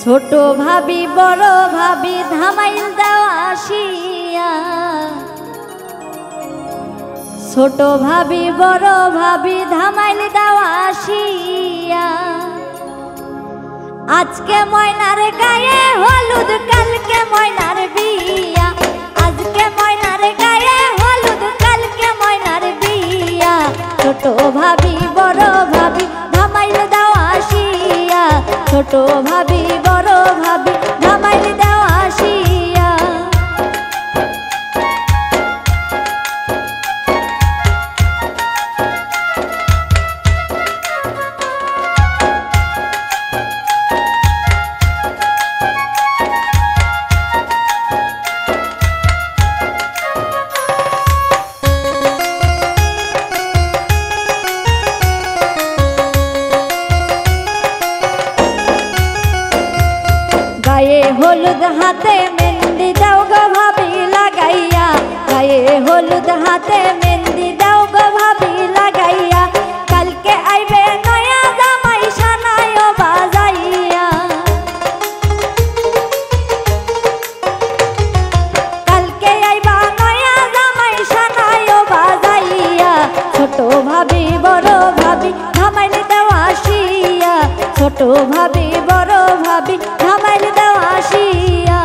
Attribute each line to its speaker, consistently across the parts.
Speaker 1: ছোট ভাবি বড় ভাবি ধামাইল দাও আসিয়া, ছোট ভাবি বড় ভাবি ধামাইল দাও আসিয়া। আজকে ময়নার গায়ে হলুদ কালকে ময়নার বিয়া, আজকে ময়নার গায়ে হলুদ কালকে ময়নার বিয়া। ছোট ভাবি বড় ভাবি ধামাইল দাও আসিয়া, ছোট ভাবি বড় ভাবি ধামাইল দাও আসিয়া। গায়ে হলুদ হাতে মেহেন্দি দাও গো ভাবি লাগাইয়া, গায়ে হলুদ হাতে মেহেন্দি দাও গো ভাবি লাগাইয়া। কালকে আইবে নয়া জামাই সানায় বাজাইয়া, কালকে আইবা নয়া জামাই সানায় বাজাইয়া। ছোট ভাবি বড় ভাবি ধামাইল দাও আসিয়া, ছোট ভাবি বড় ভাবি ধামাইল দাও আসিয়া।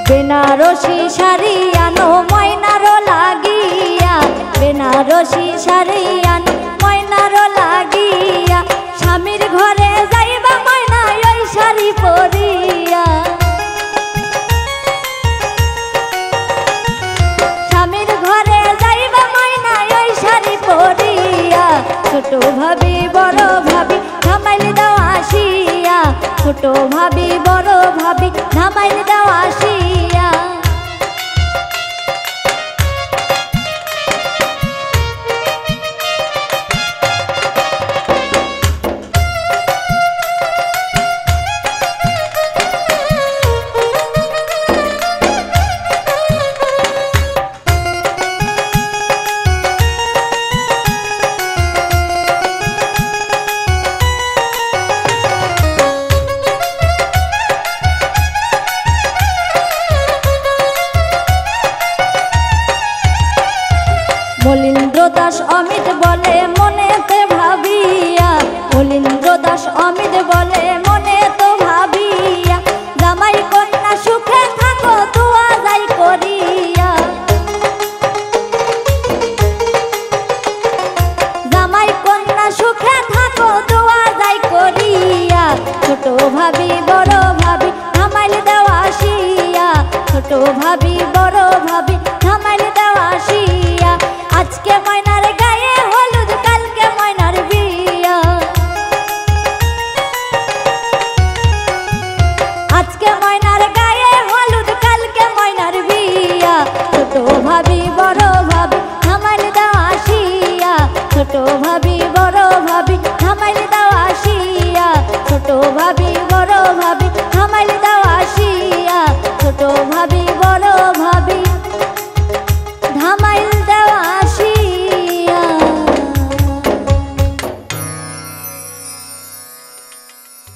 Speaker 1: বেনারসি শাড়ি আনো ময়নারো লাগিয়া, বেনারসি শাড়ি আনো ময়নারো লাগিয়া। স্বামীর ঘরে যাইবা ময়না ওই শাড়ি পরিয়া, স্বামীর ঘরে যাইবা ময়না ওই শাড়ি পরিয়া। ছোট ভাবি বড় ভাবি ধামাইল দাও আসিয়া, ছোট ভাবি বড় ভাবি ধামাইল দাও আসিয়া। মলিন্দ্র দাস অমিত বলে মনেতে ভাবিয়া, মলিন্দ্র দাস অমিত বলে মনে তো ভাবিয়া। জামাই কন্যা সুখে থাকো দোয়া যাই করিয়া, জামাই কন্যা সুখে থাকো দোয়া যাই করিয়া। ছোট ভাবি বড় ভাবি ধামাইল দাও আসিয়া, ছোট ভাবি বড় ভাবি ধামাইল দাও আসিয়া। আজকে ময়নার গায়ে হলুদ কালকে ময়নার বিয়া, আজকে ময়নার গায়ে হলুদ কালকে ময়নার বিয়া। ছোট ভাবি বড় ভাবি ধামাইল দাও আসিয়া, ছোট ভাবি বড় ভাবি ধামাইল দাও আসিয়া, ছোট ভাবি বড় ভাবি ধামাইল দাও আসিয়া, ছোট ভাবি বড় ভাবি।